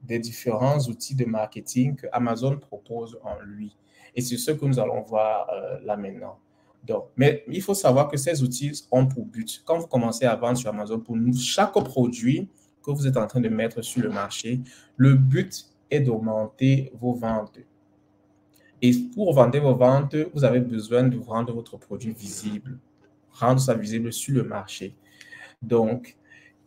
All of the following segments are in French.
des différents outils de marketing que Amazon propose en lui. Et c'est ce que nous allons voir là maintenant. Donc, mais il faut savoir que ces outils ont pour but, quand vous commencez à vendre sur Amazon, pour nous, chaque produit que vous êtes en train de mettre sur le marché, le but est d'augmenter vos ventes. Et pour vendre vos ventes, vous avez besoin de rendre votre produit visible, rendre ça visible sur le marché. Donc,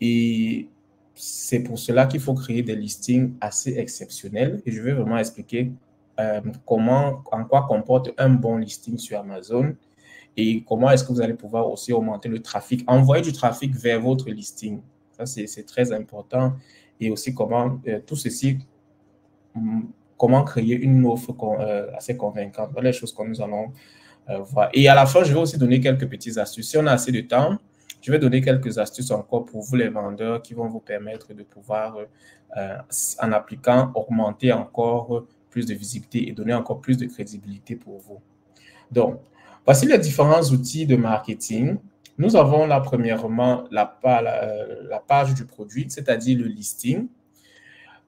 et c'est pour cela qu'il faut créer des listings assez exceptionnels. Et je vais vraiment expliquer en quoi comporte un bon listing sur Amazon et comment est-ce que vous allez pouvoir aussi augmenter le trafic, envoyer du trafic vers votre listing. Ça, c'est très important. Et aussi comment tout ceci, comment créer une offre assez convaincante. Voilà les choses que nous allons voir. Et à la fin, je vais aussi donner quelques petites astuces. Si on a assez de temps, je vais donner quelques astuces encore pour vous, les vendeurs, qui vont vous permettre de pouvoir, en appliquant, augmenter encore plus de visibilité et donner encore plus de crédibilité pour vous. Donc, voici les différents outils de marketing. Nous avons là, premièrement, la page du produit, c'est-à-dire le listing.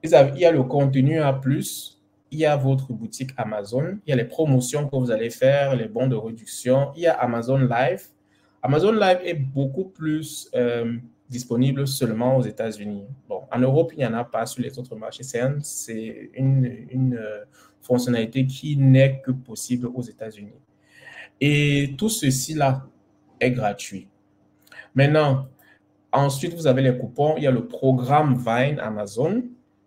Il y a le contenu à plus, il y a votre boutique Amazon, il y a les promotions que vous allez faire, les bons de réduction, il y a Amazon Live. Amazon Live est beaucoup plus disponible seulement aux États-Unis. Bon, en Europe, il n'y en a pas sur les autres marchés. C'est une fonctionnalité qui n'est que possible aux États-Unis. Et tout ceci-là est gratuit. Maintenant, ensuite, vous avez les coupons. Il y a le programme Vine Amazon.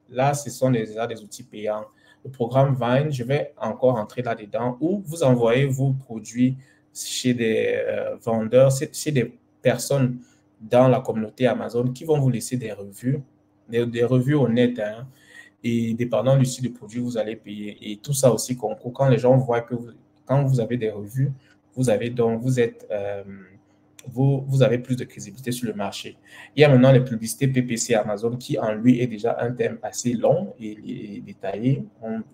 Là, ce sont déjà des outils payants. Le programme Vine, je vais encore entrer là-dedans, où vous envoyez vos produits chez des vendeurs, chez des personnes dans la communauté Amazon qui vont vous laisser des revues, des revues honnêtes, hein, et dépendant du style de produit, vous allez payer. Et tout ça aussi concourt. Quand les gens voient que quand vous avez des revues, vous avez vous avez plus de crédibilité sur le marché. Il y a maintenant les publicités PPC Amazon qui, en lui, est déjà un thème assez long et détaillé.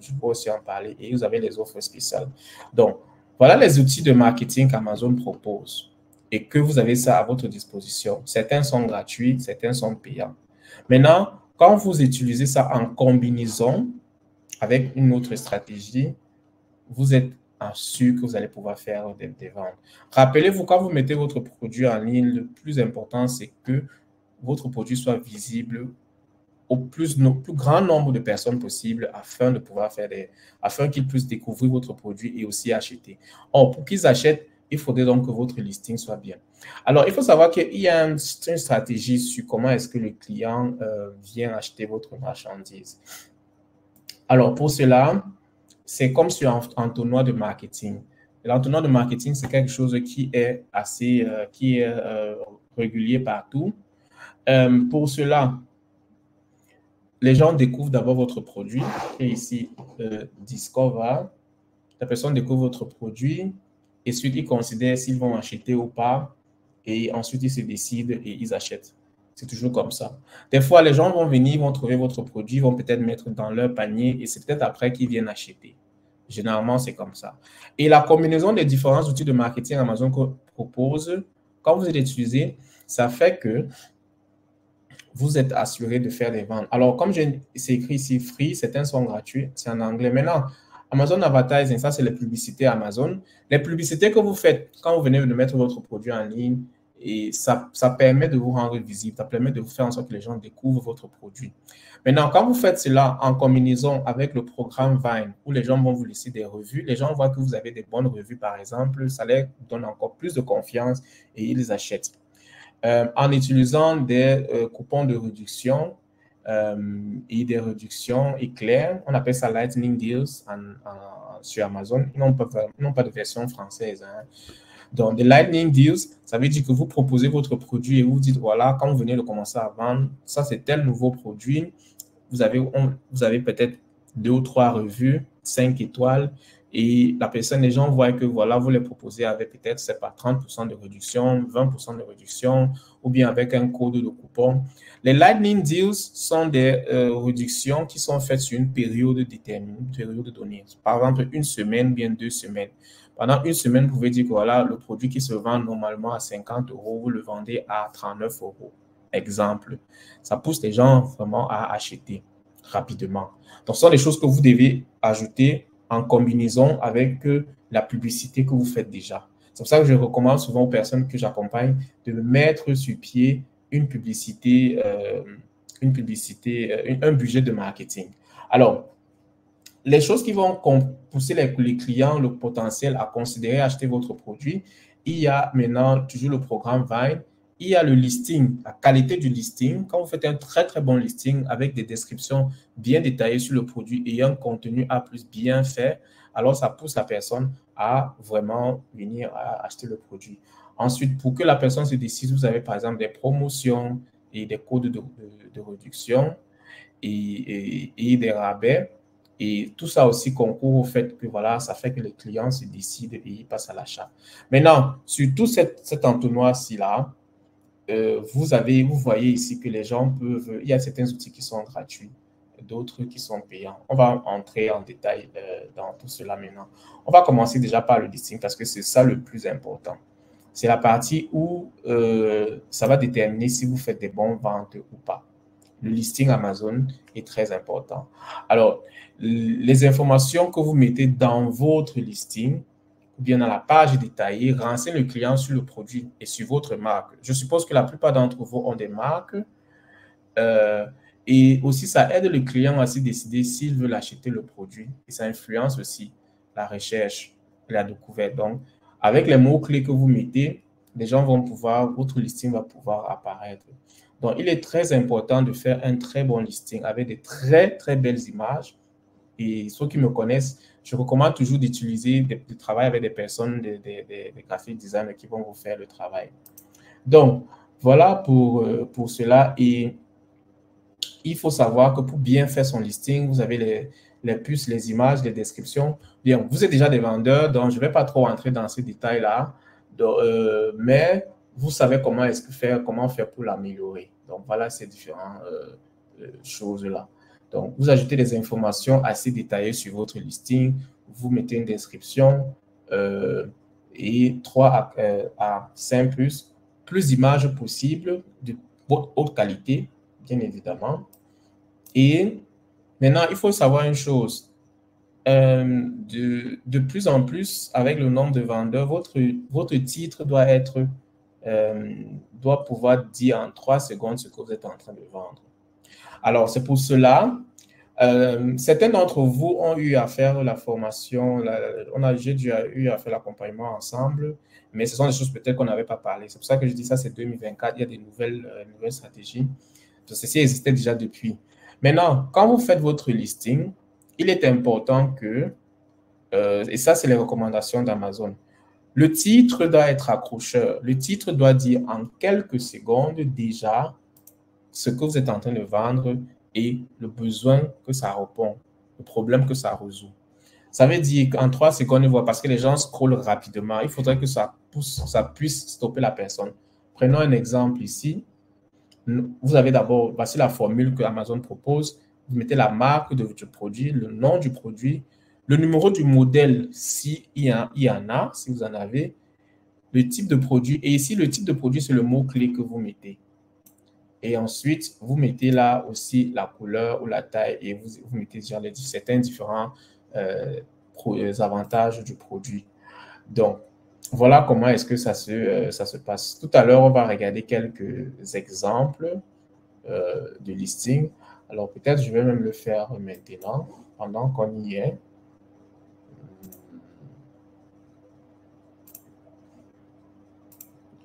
Je peux aussi en parler. Et vous avez les offres spéciales. Donc, voilà les outils de marketing qu'Amazon propose et que vous avez ça à votre disposition. Certains sont gratuits, certains sont payants. Maintenant, quand vous utilisez ça en combinaison avec une autre stratégie, vous êtes sûr que vous allez pouvoir faire des ventes. Rappelez-vous, quand vous mettez votre produit en ligne, le plus important, c'est que votre produit soit visible au plus grand nombre de personnes possible afin de pouvoir afin qu'ils puissent découvrir votre produit et aussi acheter. Or, pour qu'ils achètent, il faudrait donc que votre listing soit bien. Alors, il faut savoir qu'il y a une stratégie sur comment est-ce que le client vient acheter votre marchandise. Alors, pour cela, c'est comme sur un entonnoir de marketing. L'entonnoir de marketing, c'est quelque chose qui est assez régulier partout. Pour cela, les gens découvrent d'abord votre produit. Et ici, Discover. La personne découvre votre produit. Et ensuite, ils considèrent s'ils vont acheter ou pas. Et ensuite, ils se décident et ils achètent. C'est toujours comme ça. Des fois, les gens vont venir, vont trouver votre produit, vont peut-être mettre dans leur panier et c'est peut-être après qu'ils viennent acheter. Généralement, c'est comme ça. Et la combinaison des différents outils de marketing Amazon propose, quand vous les utilisez, ça fait que vous êtes assuré de faire des ventes. Alors, comme c'est écrit ici, free, certains sont gratuits, c'est en anglais. Maintenant, Amazon Advertising, ça, c'est les publicités Amazon. Les publicités que vous faites quand vous venez de mettre votre produit en ligne, et ça permet de vous rendre visible, ça permet de vous faire en sorte que les gens découvrent votre produit. Maintenant, quand vous faites cela en combinaison avec le programme Vine, où les gens vont vous laisser des revues, les gens voient que vous avez des bonnes revues, par exemple, ça leur donne encore plus de confiance et ils achètent. En utilisant des coupons de réduction et des réductions éclairs, on appelle ça Lightning Deals sur Amazon. Ils n'ont pas de version française, hein. Donc, des Lightning Deals, ça veut dire que vous proposez votre produit et vous dites, voilà, quand vous venez de commencer à vendre, ça, c'est tel nouveau produit. Vous avez peut-être 2 ou 3 revues, 5 étoiles, et les gens voient que, voilà, vous les proposez avec peut-être, c'est pas 30% de réduction, 20% de réduction, ou bien avec un code de coupon. Les Lightning Deals sont des réductions qui sont faites sur une période déterminée, une période donnée. Par exemple, 1 semaine, bien 2 semaines. Pendant 1 semaine, vous pouvez dire que voilà, le produit qui se vend normalement à 50 €, vous le vendez à 39 €. Exemple. Ça pousse les gens vraiment à acheter. rapidement. Donc, ce sont des choses que vous devez ajouter en combinaison avec la publicité que vous faites déjà. C'est pour ça que je recommande souvent aux personnes que j'accompagne de mettre sur pied une publicité, un budget de marketing. Alors, les choses qui vont pousser les clients, le potentiel à considérer acheter votre produit, il y a maintenant toujours le programme Vine, il y a le listing, la qualité du listing. Quand vous faites un très, très bon listing avec des descriptions bien détaillées sur le produit et un contenu A+ bien fait, alors ça pousse la personne à vraiment venir à acheter le produit. Ensuite, pour que la personne se décide, vous avez par exemple des promotions et des codes de réduction et des rabais. Et tout ça aussi concourt au fait que voilà, ça fait que les clients se décident et ils passent à l'achat. Maintenant, sur tout cet entonnoir-ci-là, vous voyez ici que les gens peuvent, il y a certains outils qui sont gratuits, d'autres qui sont payants. On va entrer en détail dans tout cela maintenant. On va commencer déjà par le listing parce que c'est ça le plus important. C'est la partie où ça va déterminer si vous faites des bonnes ventes ou pas. Le listing Amazon est très important. Alors, les informations que vous mettez dans votre listing ou bien dans la page détaillée renseignent le client sur le produit et sur votre marque. Je suppose que la plupart d'entre vous ont des marques et aussi ça aide le client à se décider s'il veut acheter le produit et ça influence aussi la recherche et la découverte. Donc, avec les mots-clés que vous mettez, les gens vont pouvoir, votre listing va pouvoir apparaître. Donc, il est très important de faire un très bon listing avec des très, très belles images. Et ceux qui me connaissent, je recommande toujours d'utiliser, de travailler avec des personnes, des graphic designers qui vont vous faire le travail. Donc, voilà pour cela. Et il faut savoir que pour bien faire son listing, vous avez les puces, les images, les descriptions. Bien, vous êtes déjà des vendeurs, donc je ne vais pas trop entrer dans ces détails-là. Mais vous savez comment faire pour l'améliorer. Donc, voilà ces différentes choses-là. Donc, vous ajoutez des informations assez détaillées sur votre listing, vous mettez une description et 3 à 5 plus d'images possibles de haute qualité, bien évidemment. Et maintenant, il faut savoir une chose. De plus en plus, avec le nombre de vendeurs, votre titre doit pouvoir dire en 3 secondes ce que vous êtes en train de vendre. Alors, c'est pour cela, certains d'entre vous ont eu à faire la formation, j'ai eu à faire l'accompagnement ensemble, mais ce sont des choses peut-être qu'on n'avait pas parlé. C'est pour ça que je dis ça, c'est 2024, il y a des nouvelles stratégies. Donc, ceci existait déjà depuis. Maintenant, quand vous faites votre listing, il est important que, et ça, c'est les recommandations d'Amazon, le titre doit être accrocheur. Le titre doit dire en quelques secondes déjà ce que vous êtes en train de vendre et le besoin que ça répond, le problème que ça résout. Ça veut dire qu'en 3 secondes, parce que les gens scrollent rapidement, il faudrait que ça puisse stopper la personne. Prenons un exemple ici. Vous avez d'abord, voici la formule que Amazon propose. Vous mettez la marque de votre produit, le nom du produit, le numéro du modèle, s'il y en a, si vous en avez, le type de produit. Et ici, le type de produit, c'est le mot-clé que vous mettez. Et ensuite, vous mettez là aussi la couleur ou la taille et vous mettez déjà certains différents avantages du produit. Donc, voilà comment est-ce que ça se passe. Tout à l'heure, on va regarder quelques exemples de listing. Alors, peut-être je vais même le faire maintenant, pendant qu'on y est.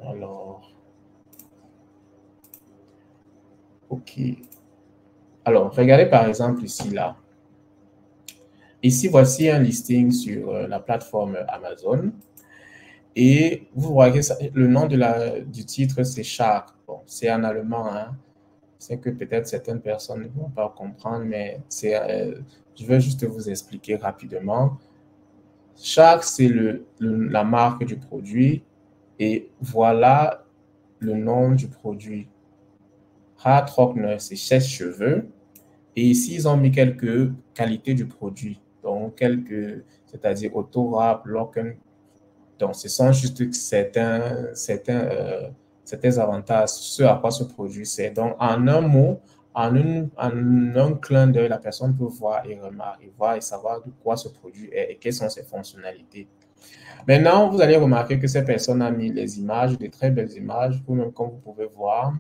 Alors, OK. Alors, regardez par exemple ici, là. Ici, voici un listing sur la plateforme Amazon. Et vous voyez, le nom du titre, c'est Shark. Bon, c'est en allemand, hein. C'est que peut-être certaines personnes ne vont pas comprendre, mais je vais juste vous expliquer rapidement. Shark, c'est la marque du produit. Et voilà le nom du produit. Haartrockner, c'est sèche-cheveux. Et ici, ils ont mis quelques qualités du produit. Donc, c'est-à-dire auto-wrap, lock-in. Donc, ce sont juste certains avantages, ce à quoi ce produit sert. Donc, en un mot, en un clin d'œil, la personne peut voir et remarquer, voir et savoir de quoi ce produit est et quelles sont ses fonctionnalités. Maintenant, vous allez remarquer que cette personne a mis les images, des très belles images, comme vous pouvez voir,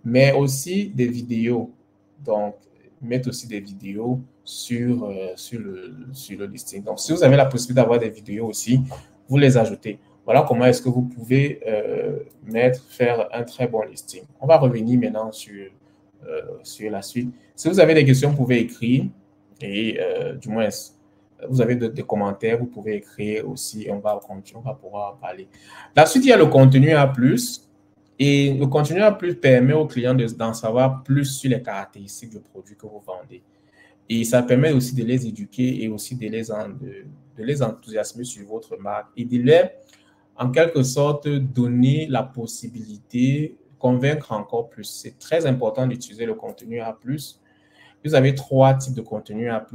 mais aussi des vidéos. Donc, mettre aussi des vidéos sur le listing. Donc, si vous avez la possibilité d'avoir des vidéos aussi, vous les ajoutez. Voilà comment est-ce que vous pouvez faire un très bon listing. On va revenir maintenant sur la suite. Si vous avez des questions, vous pouvez écrire et du moins, vous avez des commentaires, vous pouvez écrire aussi et on va pouvoir en parler. La suite, il y a le contenu A+. Et le contenu A+ permet aux clients d'en savoir plus sur les caractéristiques du produit que vous vendez. Et ça permet aussi de les éduquer et aussi de les enthousiasmer sur votre marque et de les, en quelque sorte, donner la possibilité, convaincre encore plus. C'est très important d'utiliser le contenu A+. Vous avez 3 types de contenu A+.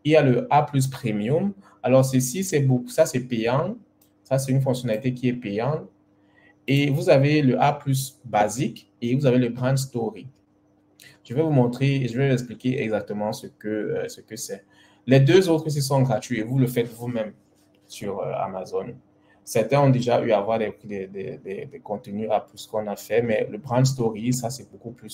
Il y a le A+ Premium. Alors, ceci, ça, c'est payant. Ça, c'est une fonctionnalité qui est payante. Et vous avez le A+ basique et vous avez le Brand Story. Je vais vous montrer et je vais vous expliquer exactement ce que c'est. Les deux autres, ils sont gratuits et vous le faites vous-même sur Amazon. Certains ont déjà eu à voir des contenus A+ qu'on a fait, mais le Brand Story, ça, c'est beaucoup plus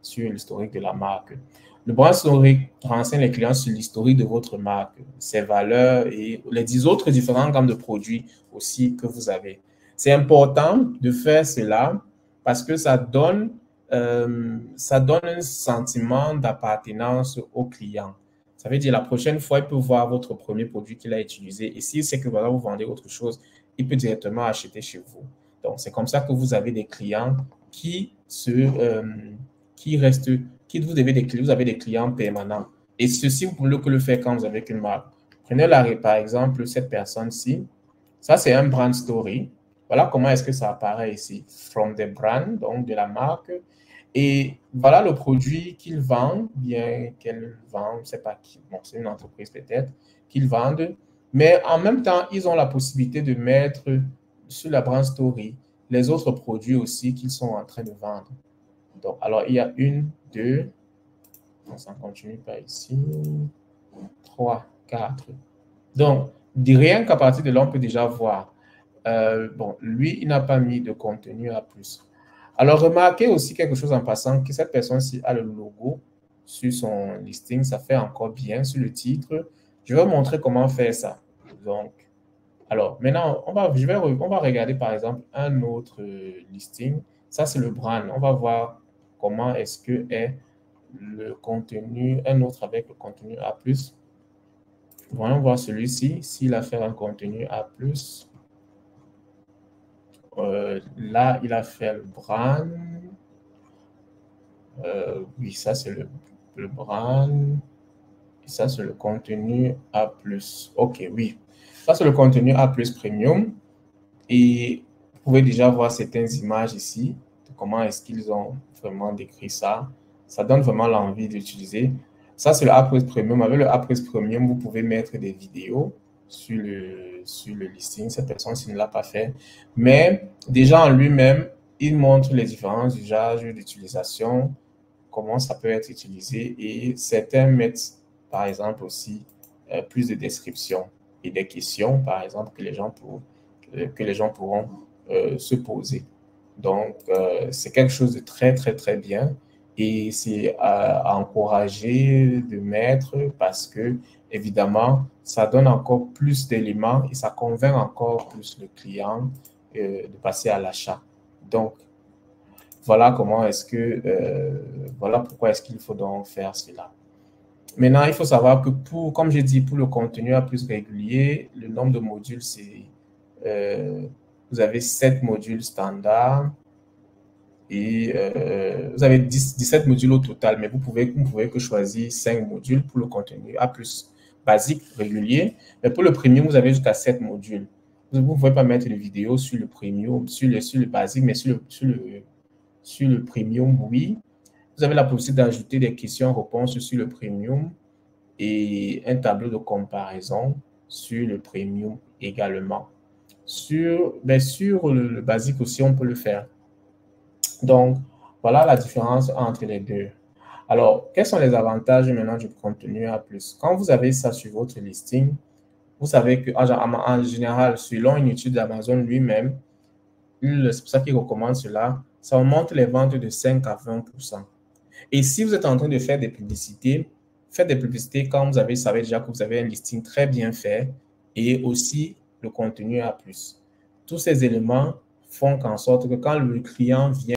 sur l'historique de la marque. Le Brand Story renseigne les clients sur l'historique de votre marque, ses valeurs et les 10 autres différentes gammes de produits aussi que vous avez. C'est important de faire cela parce que ça donne un sentiment d'appartenance au client. Ça veut dire la prochaine fois, il peut voir votre premier produit qu'il a utilisé et s'il sait que vous vendez autre chose, il peut directement acheter chez vous. Donc, c'est comme ça que vous avez des clients vous avez des clients permanents. Et ceci, vous pouvez que le faire quand vous avez une marque. Prenez par exemple cette personne-ci. Ça, c'est un brand story. Voilà comment est-ce que ça apparaît ici. From the brand, donc de la marque. Et voilà le produit qu'ils vendent, bien qu'elle vend, je ne sais pas qui, bon, c'est une entreprise peut-être, qu'ils vendent. Mais en même temps, ils ont la possibilité de mettre sur la brand story les autres produits aussi qu'ils sont en train de vendre. Donc, alors, il y a 1, 2, ça ne continue pas ici, 3, 4. Donc, rien qu'à partir de là, on peut déjà voir. Bon, lui, il n'a pas mis de contenu A+. Alors, remarquez aussi quelque chose en passant, que cette personne-ci a le logo sur son listing. Ça fait encore bien sur le titre. Je vais vous montrer comment faire ça. Donc, alors, maintenant, on va regarder, par exemple, un autre listing. Ça, c'est le brand. On va voir comment est-ce que est le contenu, un autre avec le contenu A+. Voyons voir celui-ci, s'il a fait un contenu A+. Là, il a fait le brand. Oui, ça, c'est le brand. Et ça, c'est le contenu A+. OK, oui. Ça, c'est le contenu A+ Premium. Et vous pouvez déjà voir certaines images ici, de comment est-ce qu'ils ont vraiment décrit ça. Ça donne vraiment l'envie d'utiliser. Ça, c'est le A+ Premium. Avec le A+ Premium, vous pouvez mettre des vidéos sur le listing. Cette personne-ci ne l'a pas fait. Mais déjà en lui-même, il montre les différents usages d'utilisation, comment ça peut être utilisé. Et certains mettent, par exemple, aussi plus de descriptions et des questions, par exemple, que les gens pourront se poser. Donc, c'est quelque chose de très, très, très bien. Et c'est à encourager de mettre parce que, évidemment, ça donne encore plus d'éléments et ça convainc encore plus le client de passer à l'achat. Donc, voilà voilà pourquoi est-ce qu'il faut donc faire cela. Maintenant, il faut savoir que comme j'ai dit, pour le contenu A+ régulier, le nombre de modules, c'est vous avez 7 modules standards et vous avez 17 modules au total, mais vous pouvez que choisir 5 modules pour le contenu A+ basique régulier. Mais pour le premium, vous avez jusqu'à 7 modules. Vous ne pouvez pas mettre de vidéos sur le premium, sur le basique, mais sur le premium, oui. Vous avez la possibilité d'ajouter des questions-réponses sur le premium et un tableau de comparaison sur le premium également. Sur le basique aussi, on peut le faire. Donc, Voilà la différence entre les deux. Alors, quels sont les avantages maintenant du contenu A+? Quand vous avez ça sur votre listing, vous savez que en général, selon une étude d'Amazon lui-même, c'est pour ça qu'il recommande cela, ça augmente les ventes de 5 à 20%. Et si vous êtes en train de faire des publicités, faites des publicités quand vous savez déjà que vous avez un listing très bien fait et aussi le contenu A+. Tous ces éléments font en sorte que quand le client vient